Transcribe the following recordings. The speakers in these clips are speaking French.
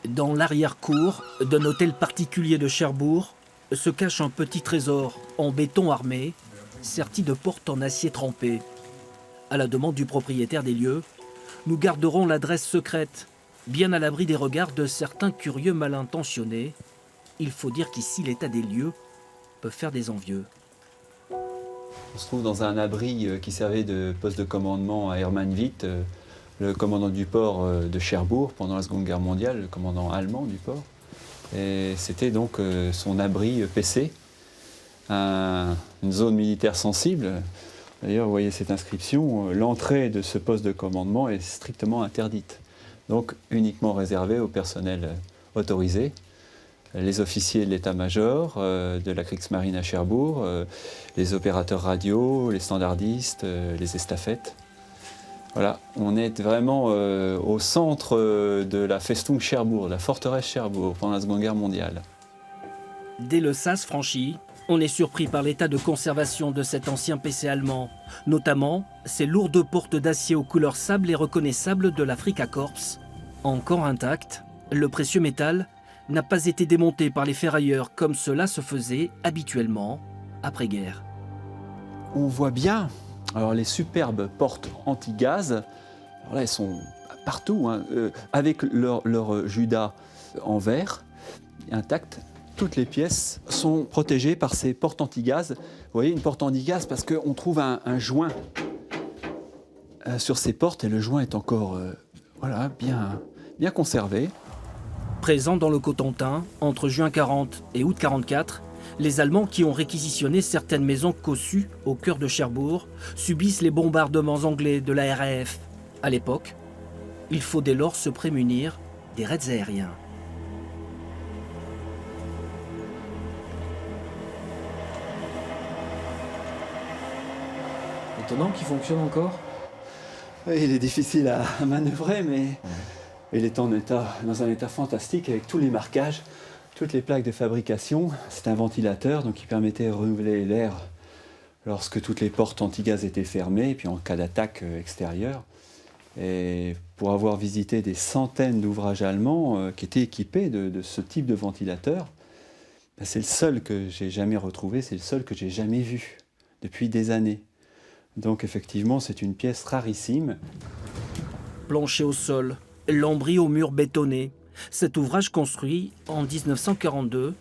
Dans l'arrière-cour d'un hôtel particulier de Cherbourg se cache un petit trésor en béton armé, serti de portes en acier trempé. À la demande du propriétaire des lieux, nous garderons l'adresse secrète, bien à l'abri des regards de certains curieux mal intentionnés. Il faut dire qu'ici l'état des lieux peut faire des envieux. On se trouve dans un abri qui servait de poste de commandement à Hermann Witt, le commandant du port de Cherbourg pendant la Seconde Guerre mondiale, le commandant allemand du port. Et c'était donc son abri PC, une zone militaire sensible. D'ailleurs, vous voyez cette inscription, l'entrée de ce poste de commandement est strictement interdite. Donc uniquement réservée au personnel autorisé, les officiers de l'état-major, de la Kriegsmarine à Cherbourg, les opérateurs radio, les standardistes, les estafettes. Voilà, on est vraiment au centre de la Festung Cherbourg, la forteresse Cherbourg, pendant la Seconde Guerre mondiale. Dès le sas franchi, on est surpris par l'état de conservation de cet ancien PC allemand, notamment ses lourdes portes d'acier aux couleurs sable et reconnaissables de l'Africa Korps. Encore intact, le précieux métal n'a pas été démonté par les ferrailleurs comme cela se faisait habituellement après-guerre. On voit bien alors, les superbes portes anti-gaz. Alors là, elles sont partout, hein, avec leur judas en verre, intact. Toutes les pièces sont protégées par ces portes anti-gaz. Vous voyez, une porte anti-gaz parce qu'on trouve un joint sur ces portes et le joint est encore voilà, bien conservé. Présents dans le Cotentin, entre juin 40 et août 44, les Allemands qui ont réquisitionné certaines maisons cossues au cœur de Cherbourg subissent les bombardements anglais de la RAF. À l'époque, il faut dès lors se prémunir des raids aériens. Étonnant qu'il fonctionne encore. Oui, il est difficile à manœuvrer, mais il est dans un état fantastique avec tous les marquages, toutes les plaques de fabrication. C'est un ventilateur donc qui permettait de renouveler l'air lorsque toutes les portes anti-gaz étaient fermées, et puis en cas d'attaque extérieure. Et pour avoir visité des centaines d'ouvrages allemands qui étaient équipés de ce type de ventilateur, ben c'est le seul que j'ai jamais retrouvé, c'est le seul que j'ai jamais vu depuis des années. Donc effectivement, c'est une pièce rarissime. Plancher au sol, lambris aux murs bétonnés, cet ouvrage construit en 1942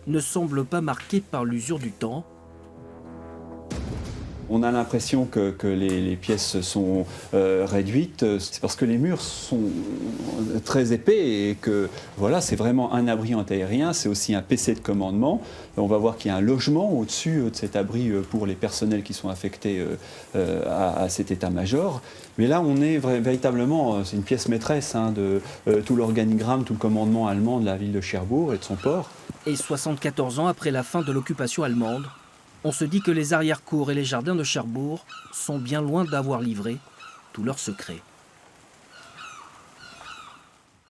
ne semble pas marqué par l'usure du temps. On a l'impression que les pièces sont réduites, c'est parce que les murs sont très épais et que voilà, c'est vraiment un abri antiaérien, c'est aussi un PC de commandement. On va voir qu'il y a un logement au-dessus de cet abri pour les personnels qui sont affectés à cet état-major. Mais là, on est véritablement, c'est une pièce maîtresse de tout l'organigramme, tout le commandement allemand de la ville de Cherbourg et de son port. Et 74 ans après la fin de l'occupation allemande, on se dit que les arrière-cours et les jardins de Cherbourg sont bien loin d'avoir livré tous leurs secrets.